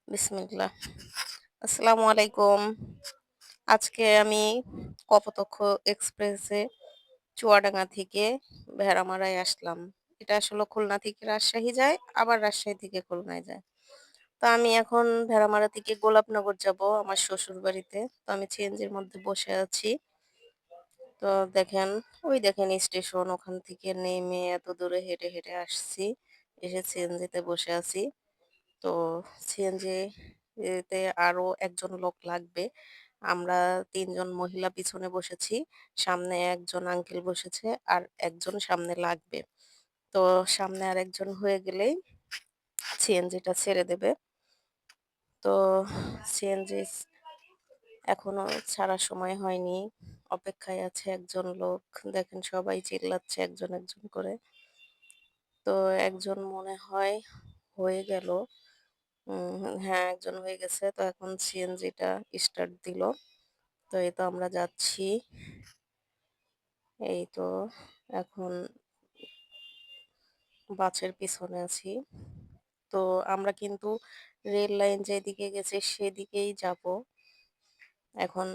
বিসমিল্লাহ। আসসালামু আলাইকুম। আজকে আমি কপোতাক্ষ এক্সপ্রেসে চুয়াডাঙ্গা থেকে ভেড়ামারায় আসলাম। এটা আসলে খুলনা থেকে রাজশাহী যায়, আবার রাজশাহী থেকে খুলনায় যায়। তো আমি এখন ভেড়ামারা থেকে গোলাপনগর যাব আমার শ্বশুরবাড়িতে। তো আমি সিএনজির মধ্যে বসে আছি। তো দেখেন, ওই দেখেন স্টেশন, ওখান থেকে নেমে এত দূরে হেঁটে, হেঁটে আসছি। এসে সিএনজিতে বসে আছি। তো সিএনজি এতে আরো একজন লোক লাগবে। আমরা ৩ জন মহিলা পিছনে বসেছি। সামনে একজন আঙ্কেল বসেছে আর একজন সামনে লাগবে। তো সামনে আরেকজন হয়ে গেলেই সিএনজিটা ছেড়ে দেবে। তো সিএনজি এখনো ছাড়ার সময় হয়নি। অপেক্ষায় আছে একজন লোক। দেখেন সবাই চিল্লাচ্ছে একজন, একজন করে। তো একজন মনে হয় হয়ে গেল। হ্যাঁ, একজন হয়ে গেছে। তো এখন সিএনজিটা স্টার্ট দিল। তো এই তো আমরা যাচ্ছি। এই তো এখন বাসের পিছনে আছি। তো আমরা কিন্তু রেল লাইন যেদিকে গেছে সেদিকেই যাব। এখন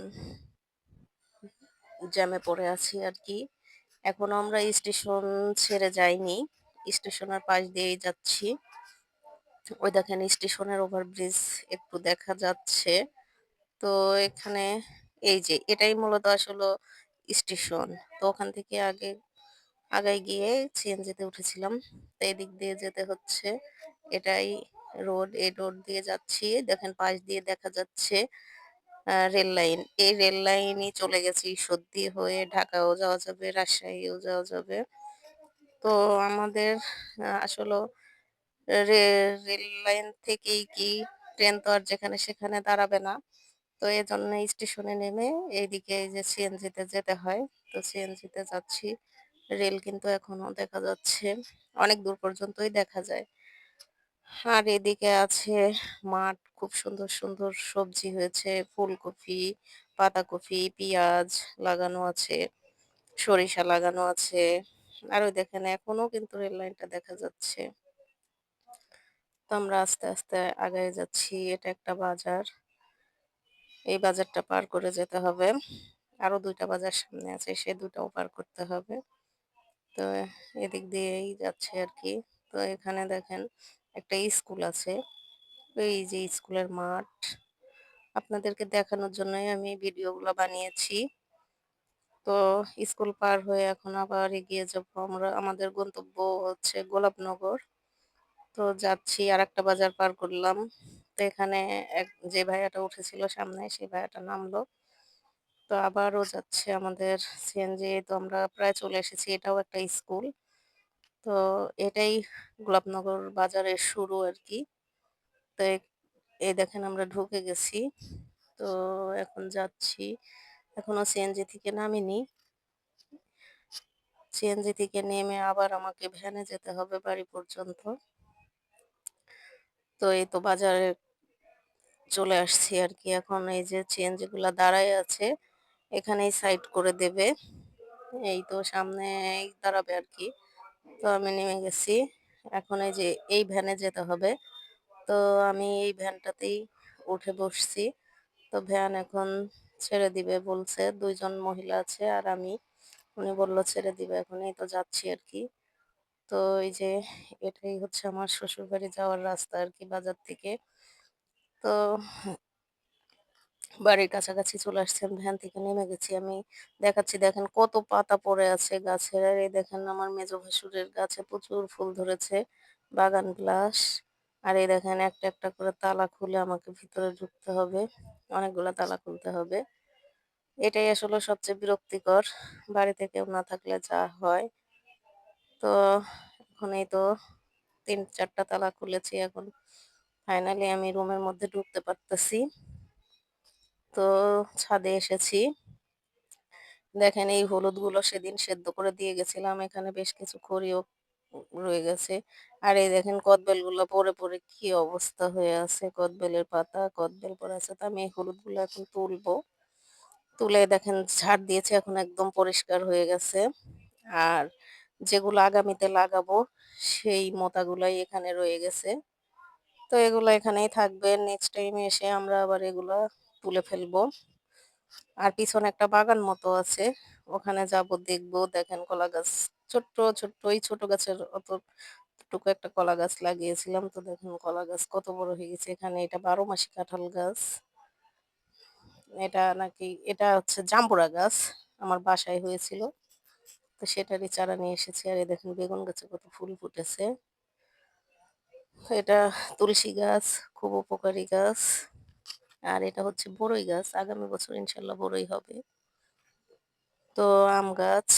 জ্যামে পড়ে আছি আরকি। এখনো আমরা স্টেশন ছেড়ে যাইনি। স্টেশনের পাশ দিয়েই যাচ্ছি। ওই দেখেন স্টেশনের ওভারব্রিজ একটু দেখা যাচ্ছে। তো এখানে এই যে এটাই মূলত আসলে স্টেশন। তো ওখান থেকে আগায় গিয়ে সিএনজিতে উঠেছিলাম। তো এদিক দিয়ে যেতে হচ্ছে। এটাই রোড। এই রোড দিয়ে যাচ্ছি। দেখেন পাশ দিয়ে দেখা যাচ্ছে রেল লাইন। এই রেল লাইনই চলে গেছে ঈশ্বরদী হয়ে ঢাকাও যাওয়া যাবে, রাজশাহীও যাওয়া যাবে। তো আমাদের আসলেও রেল লাইন থেকেই কি ট্রেন তো আর যেখানে সেখানে দাঁড়াবে না। তো এজন্য স্টেশনে নেমে এইদিকে এই যে সিএনজিতে যেতে হয়। তো সিএনজিতে যাচ্ছি। রেল কিন্তু এখনো দেখা যাচ্ছে। অনেক দূর পর্যন্তই দেখা যায়। আর এদিকে আছে মাঠ। খুব সুন্দর, সুন্দর সবজি হয়েছে। ফুলকপি, পাতাকপি, পেঁয়াজ লাগানো আছে, সরিষা লাগানো আছে। আর ওই দেখেন এখনো কিন্তু রেল লাইনটা দেখা যাচ্ছে। তো আমরা আস্তে, আস্তে আগায়ে যাচ্ছি। এটা একটা বাজার। এই বাজারটা পার করে যেতে হবে। আরো ২ টা বাজার সামনে আছে, সে ২ টাও পার করতে হবে। তো এদিক দিয়েই যাচ্ছি আরকি। তো এখানে দেখেন একটা স্কুল আছে। এই যে স্কুলের মাঠ। আপনাদেরকে দেখানোর জন্যই আমি ভিডিওগুলো বানিয়েছি। তো স্কুল পার হয়ে এখন আবার এগিয়ে যাবো আমরা। আমাদের গন্তব্য হচ্ছে গোলাপনগর। তো যাচ্ছি, আরেকটা বাজার পার করলাম। তো এখানে যে ভাইয়াটা উঠেছিল সামনে সেই ভাইয়াটা নামলো। তো আবারও যাচ্ছে আমাদের সিএনজি। তো আমরা প্রায় চলে এসেছি। এটাও একটা স্কুল। তো এটাই গোলাপনগর বাজারের শুরু আরকি। তো এই দেখেন আমরা ঢুকে গেছি। তো এখন যাচ্ছি। এখনো সিএনজি থেকে নামিনি। সিএনজি থেকে নেমে আবার আমাকে ভ্যানে যেতে হবে বাড়ি পর্যন্ত। তো এই তো বাজারে চলে আসছি আরকি। এখন এই যে সিএনজি গুলা দাঁড়ায় আছে, এখানেই সাইড করে দেবে। এই তো সামনেই দাঁড়াবে আরকি। তো আমি নেমে গেছি। এখন এই যে এই ভ্যানে যেতে হবে। তো আমি এই ভ্যানটাতেই উঠে বসছি। তো ভ্যান এখন ছেড়ে দিবে বলছে। ২ জন মহিলা আছে আর আমি। উনি বলল ছেড়ে দিবে। এখন এই তো যাচ্ছি আরকি। তো এই যে এটাই হচ্ছে আমার শ্বশুরবাড়ি যাওয়ার রাস্তা আরকি বাজার থেকে। তো বাড়ির কাছাকাছি চলে আসছি। আমি ভ্যান থেকে নেমে গেছি। আমি দেখাচ্ছি দেখেন কত পাতা পড়ে আছে গাছের। আর এই দেখেন আমার মেজো ভাসুরের গাছে প্রচুর ফুল ধরেছে। বাগান বিলাস। আর এই দেখেন একটা, একটা করে তালা খুলে আমাকে ভিতরে ঢুকতে হবে। অনেকগুলা তালা খুলতে হবে। এটাই আসলে সবচেয়ে বিরক্তিকর। বাড়িতে কেউ না থাকলে যা হয়। তো এখন এই তো ৩-৪ টা তালা খুলেছি এখন। ফাইনালি আমি রুমের মধ্যে ঢুকতে পারতেছি। তো ছাদে এসেছি। দেখেন এই হলুদগুলো সেদিন সেদ্ধ করে দিয়ে গেছিলাম। এখানে বেশ কিছু খড়িও রয়ে গেছে। আর এই দেখেন কদবেলগুলো পড়ে, পড়ে কি অবস্থা হয়ে আছে। কদবেলের পাতা, কদবেল পড়ে আছে। তো আমি এই হলুদগুলো এখন তুলবো। তুলে দেখেন ঝাড় দিয়েছি, এখন একদম পরিষ্কার হয়ে গেছে। আর যেগুলো আগামীতে লাগাবো সেই মোতাগুলাই এখানে রয়ে গেছে। তো এগুলো এখানেই থাকবে। নেক্সট টাইম এসে আমরা আবার এগুলা তুলে ফেলবো। আর পিছনে একটা বাগান মতো আছে। ওখানে যাবো, দেখবো। দেখেন কলা গাছ ছোট্ট, ছোট্ট এই ছোট গাছের অতটুকু একটা কলা গাছ লাগিয়েছিলাম। তো দেখুন কলা গাছ কত বড় হয়ে গেছে। এখানে এটা ১২ মাসি কাঁঠাল গাছ। এটা হচ্ছে জাম্বুরা গাছ। আমার বাসায় হয়েছিল। তো সেটারই চারা নিয়ে এসেছি। আর এই দেখেন বেগুন গাছে কত ফুল ফুটেছে। তো এটা তুলসী গাছ, খুব উপকারী গাছ। আর এটা হচ্ছে বড়ই গাছ। আগামী বছর ইনশাল্লাহ বড়ই হবে। তো আম গাছ,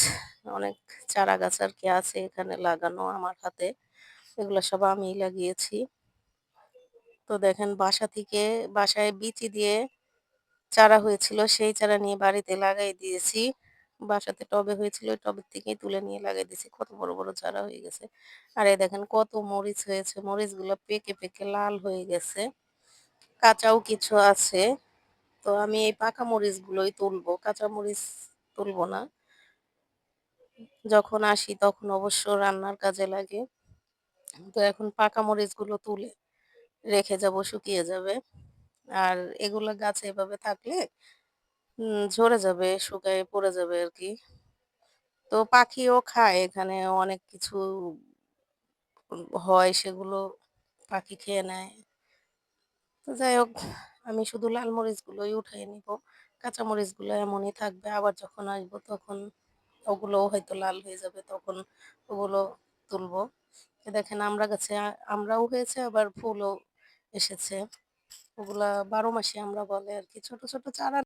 অনেক চারা গাছ আর কি আছে এখানে লাগানো আমার হাতে। এগুলো সব আমিই লাগিয়েছি। তো দেখেন বাসায় বিচি দিয়ে চারা হয়েছিল, সেই চারা নিয়ে বাড়িতে লাগাই দিয়েছি। বাসাতে টবে হয়েছিল, ওই টবের থেকেই তুলে নিয়ে লাগাই দিয়েছি। কত বড়, বড় চারা হয়ে গেছে। আর এই দেখেন কত মরিচ হয়েছে। মরিচগুলো পেকে, পেকে লাল হয়ে গেছে। কাঁচাও কিছু আছে। তো আমি এই পাকা মরিচগুলোই তুলবো। কাঁচা মরিচ তুলবো না। যখন আসি তখন অবশ্য রান্নার কাজে লাগে। তো এখন পাকা মরিচগুলো তুলে রেখে যাব, শুকিয়ে যাবে। আর এগুলা গাছে এভাবে থাকলে ঝরে যাবে, শুকায় পড়ে যাবে আরকি। তো পাখিও খায়, এখানে অনেক কিছু হয়, সেগুলো পাখি খেয়ে নেয়। তো যাই হোক, আমি শুধু লাল মরিচগুলোই উঠায় নিবো। কাঁচা মরিচগুলো এমনই থাকবে। আবার যখন আসবো তখন ওগুলোও হয়তো লাল হয়ে যাবে, তখন ওগুলো তুলবো। দেখেন আমড়া গাছে আমড়াও হয়েছে, আবার ফুলও এসেছে। ওগুলা ১২ মাসি আমরা বলে আরকি। ছোট, ছোট চারা